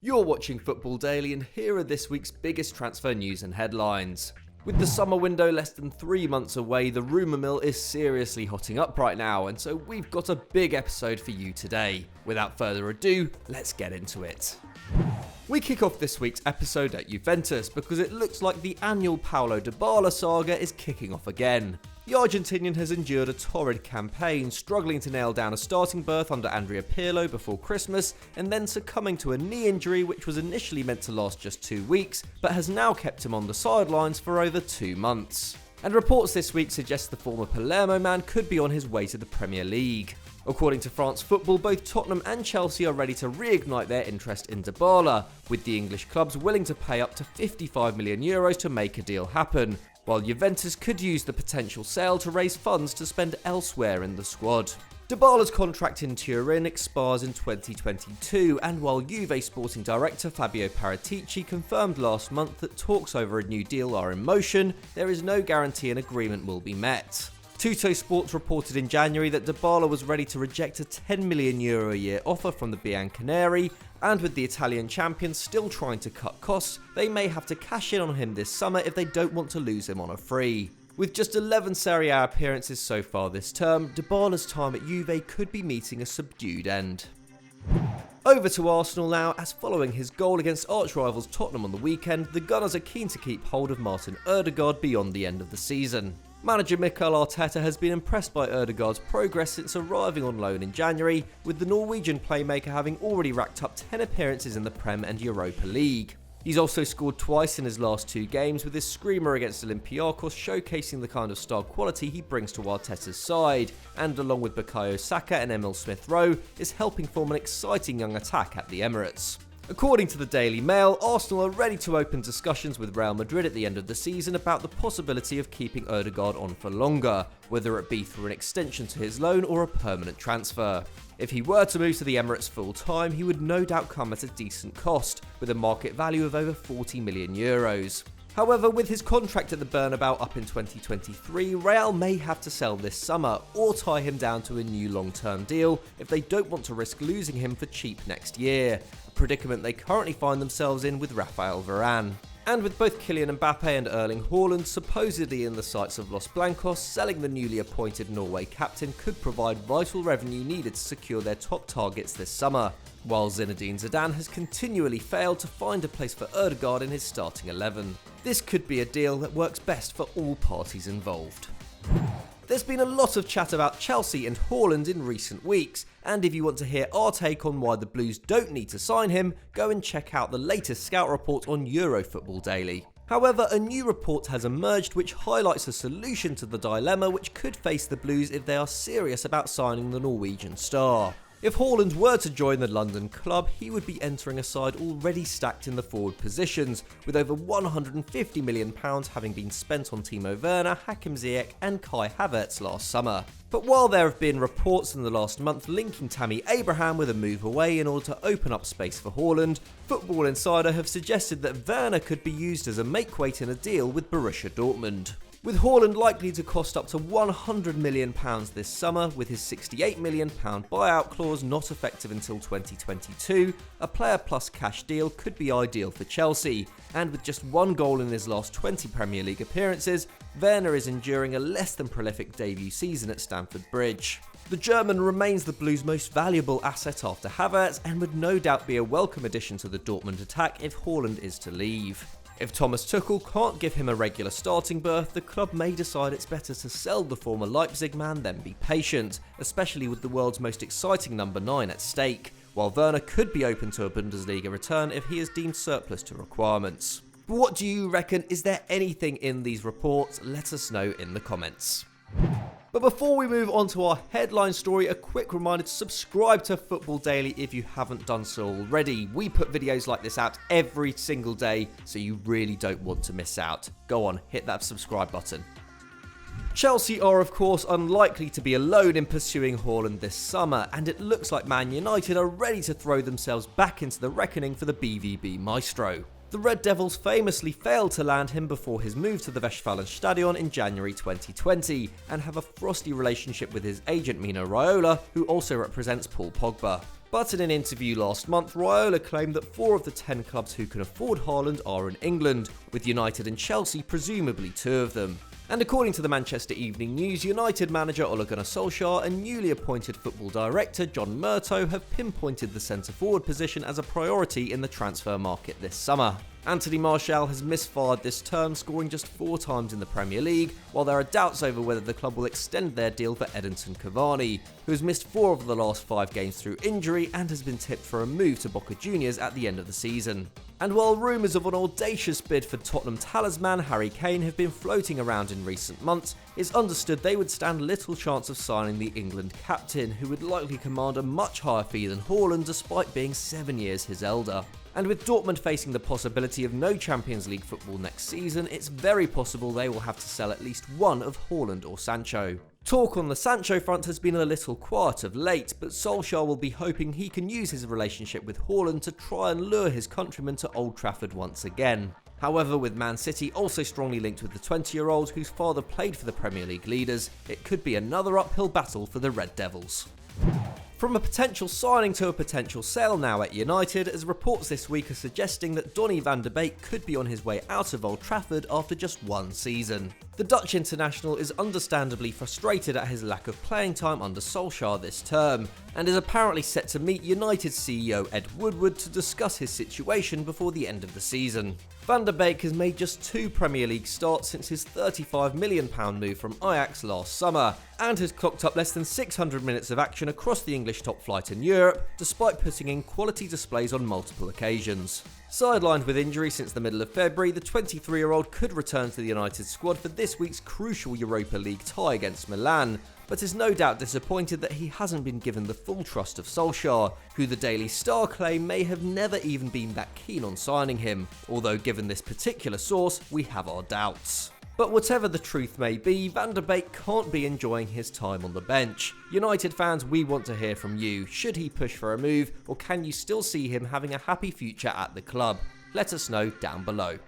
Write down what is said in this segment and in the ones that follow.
You're watching Football Daily, and here are this week's biggest transfer news and headlines. With the summer window less than 3 months away, the rumour mill is seriously hotting up right now, and so we've got a big episode for you today. Without further ado, let's get into it. We kick off this week's episode at Juventus because it looks like the annual Paulo Dybala saga is kicking off again. The Argentinian has endured a torrid campaign, struggling to nail down a starting berth under Andrea Pirlo before Christmas, and then succumbing to a knee injury which was initially meant to last just 2 weeks, but has now kept him on the sidelines for over 2 months. And reports this week suggest the former Palermo man could be on his way to the Premier League. According to France Football, both Tottenham and Chelsea are ready to reignite their interest in Dybala, with the English clubs willing to pay up to €55 million to make a deal happen, while Juventus could use the potential sale to raise funds to spend elsewhere in the squad. Dybala's contract in Turin expires in 2022, and while Juve sporting director Fabio Paratici confirmed last month that talks over a new deal are in motion, there is no guarantee an agreement will be met. Tutto Sports reported in January that Dybala was ready to reject a €10 million a year offer from the Bianconeri, and with the Italian champions still trying to cut costs, they may have to cash in on him this summer if they don't want to lose him on a free. With just 11 Serie A appearances so far this term, Dybala's time at Juve could be meeting a subdued end. Over to Arsenal now, as following his goal against arch-rivals Tottenham on the weekend, the Gunners are keen to keep hold of Martin Ødegaard beyond the end of the season. Manager Mikel Arteta has been impressed by Ødegaard's progress since arriving on loan in January, with the Norwegian playmaker having already racked up 10 appearances in the Prem and Europa League. He's also scored twice in his last 2 games, with his screamer against Olympiacos showcasing the kind of star quality he brings to Arteta's side, and along with Bukayo Saka and Emil Smith-Rowe, is helping form an exciting young attack at the Emirates. According to the Daily Mail, Arsenal are ready to open discussions with Real Madrid at the end of the season about the possibility of keeping Ødegaard on for longer, whether it be through an extension to his loan or a permanent transfer. If he were to move to the Emirates full-time, he would no doubt come at a decent cost, with a market value of over €40 million. However, with his contract at the Bernabeu up in 2023, Real may have to sell this summer, or tie him down to a new long-term deal if they don't want to risk losing him for cheap next year, a predicament they currently find themselves in with Rafael Varane. And with both Kylian Mbappe and Erling Haaland supposedly in the sights of Los Blancos, selling the newly appointed Norway captain could provide vital revenue needed to secure their top targets this summer, while Zinedine Zidane has continually failed to find a place for Ødegaard in his starting 11. This could be a deal that works best for all parties involved. There's been a lot of chat about Chelsea and Haaland in recent weeks, and if you want to hear our take on why the Blues don't need to sign him, go and check out the latest scout report on Football Daily. However, a new report has emerged which highlights a solution to the dilemma which could face the Blues if they are serious about signing the Norwegian star. If Haaland were to join the London club, he would be entering a side already stacked in the forward positions, with over £150 million having been spent on Timo Werner, Hakim Ziyech and Kai Havertz last summer. But while there have been reports in the last month linking Tammy Abraham with a move away in order to open up space for Haaland, Football Insider have suggested that Werner could be used as a makeweight in a deal with Borussia Dortmund. With Haaland likely to cost up to £100 million this summer, with his £68 million buyout clause not effective until 2022, a player plus cash deal could be ideal for Chelsea, and with just 1 goal in his last 20 Premier League appearances, Werner is enduring a less than prolific debut season at Stamford Bridge. The German remains the Blues' most valuable asset after Havertz, and would no doubt be a welcome addition to the Dortmund attack if Haaland is to leave. If Thomas Tuchel can't give him a regular starting berth, the club may decide it's better to sell the former Leipzig man than be patient, especially with the world's most exciting number 9 at stake, while Werner could be open to a Bundesliga return if he is deemed surplus to requirements. But what do you reckon? Is there anything in these reports? Let us know in the comments. But before we move on to our headline story, a quick reminder to subscribe to Football Daily if you haven't done so already. We put videos like this out every single day, so you really don't want to miss out. Go on, hit that subscribe button. Chelsea are of course unlikely to be alone in pursuing Haaland this summer, and it looks like Man United are ready to throw themselves back into the reckoning for the BVB maestro. The Red Devils famously failed to land him before his move to the Westfalenstadion in January 2020, and have a frosty relationship with his agent Mino Raiola, who also represents Paul Pogba. But in an interview last month, Raiola claimed that 4 of the 10 clubs who can afford Haaland are in England, with United and Chelsea presumably 2 of them. And according to the Manchester Evening News, United manager Ole Gunnar Solskjaer and newly appointed football director John Murtough have pinpointed the centre-forward position as a priority in the transfer market this summer. Anthony Martial has misfired this term, scoring just 4 times in the Premier League, while there are doubts over whether the club will extend their deal for Edinson Cavani, who has missed 4 of the last 5 games through injury and has been tipped for a move to Boca Juniors at the end of the season. And while rumours of an audacious bid for Tottenham talisman Harry Kane have been floating around in recent months, it's understood they would stand little chance of signing the England captain, who would likely command a much higher fee than Haaland despite being 7 years his elder. And with Dortmund facing the possibility of no Champions League football next season, it's very possible they will have to sell at least one of Haaland or Sancho. Talk on the Sancho front has been a little quiet of late, but Solskjaer will be hoping he can use his relationship with Haaland to try and lure his countrymen to Old Trafford once again. However, with Man City also strongly linked with the 20-year-old whose father played for the Premier League leaders, it could be another uphill battle for the Red Devils. From a potential signing to a potential sale now at United, as reports this week are suggesting that Donny van de Beek could be on his way out of Old Trafford after just 1 season. The Dutch international is understandably frustrated at his lack of playing time under Solskjaer this term, and is apparently set to meet United CEO Ed Woodward to discuss his situation before the end of the season. Van de Beek has made just 2 Premier League starts since his £35 million move from Ajax last summer, and has clocked up less than 600 minutes of action across the English top flight in Europe, despite putting in quality displays on multiple occasions. Sidelined with injury since the middle of February, the 23-year-old could return to the United squad for this week's crucial Europa League tie against Milan, but is no doubt disappointed that he hasn't been given the full trust of Solskjaer, who the Daily Star claim may have never even been that keen on signing him, although given this particular source, we have our doubts. But whatever the truth may be, Van de Beek can't be enjoying his time on the bench. United fans, we want to hear from you. Should he push for a move, or can you still see him having a happy future at the club? Let us know down below.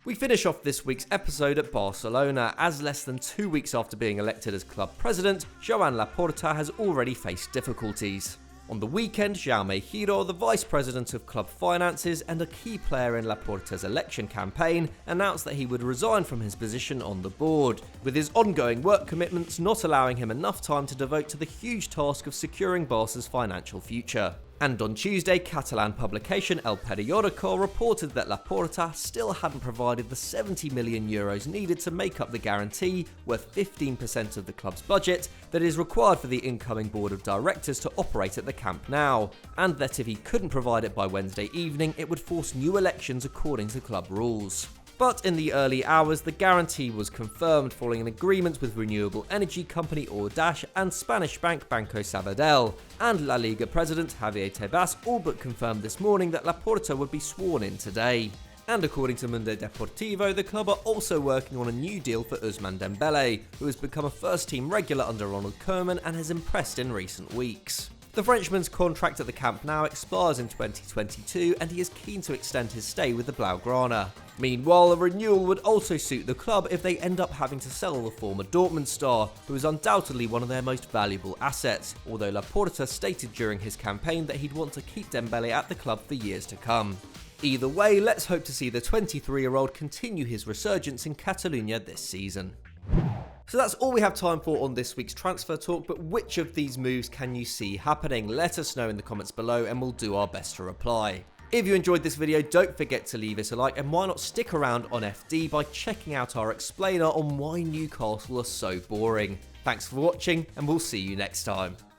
We finish off this week's episode at Barcelona, as less than 2 weeks after being elected as club president, Joan Laporta has already faced difficulties. On the weekend, Jaume Giró, the vice president of club finances and a key player in Laporta's election campaign, announced that he would resign from his position on the board, with his ongoing work commitments not allowing him enough time to devote to the huge task of securing Barca's financial future. And on Tuesday, Catalan publication El Periódico reported that Laporta still hadn't provided the €70 million needed to make up the guarantee, worth 15% of the club's budget, that is required for the incoming board of directors to operate at the Camp Nou, and that if he couldn't provide it by Wednesday evening, it would force new elections according to club rules. But in the early hours, the guarantee was confirmed following an agreement with renewable energy company Ordash and Spanish bank Banco Sabadell, and La Liga president Javier Tebas all but confirmed this morning that Laporta would be sworn in today. And according to Mundo Deportivo, the club are also working on a new deal for Ousmane Dembélé, who has become a first-team regular under Ronald Koeman and has impressed in recent weeks. The Frenchman's contract at the Camp Nou expires in 2022, and he is keen to extend his stay with the Blaugrana. Meanwhile, a renewal would also suit the club if they end up having to sell the former Dortmund star, who is undoubtedly one of their most valuable assets, although Laporta stated during his campaign that he'd want to keep Dembélé at the club for years to come. Either way, let's hope to see the 23-year-old continue his resurgence in Catalonia this season. So that's all we have time for on this week's transfer talk, but which of these moves can you see happening? Let us know in the comments below and we'll do our best to reply. If you enjoyed this video, don't forget to leave it a like, and why not stick around on FD by checking out our explainer on why Newcastle are so boring. Thanks for watching, and we'll see you next time.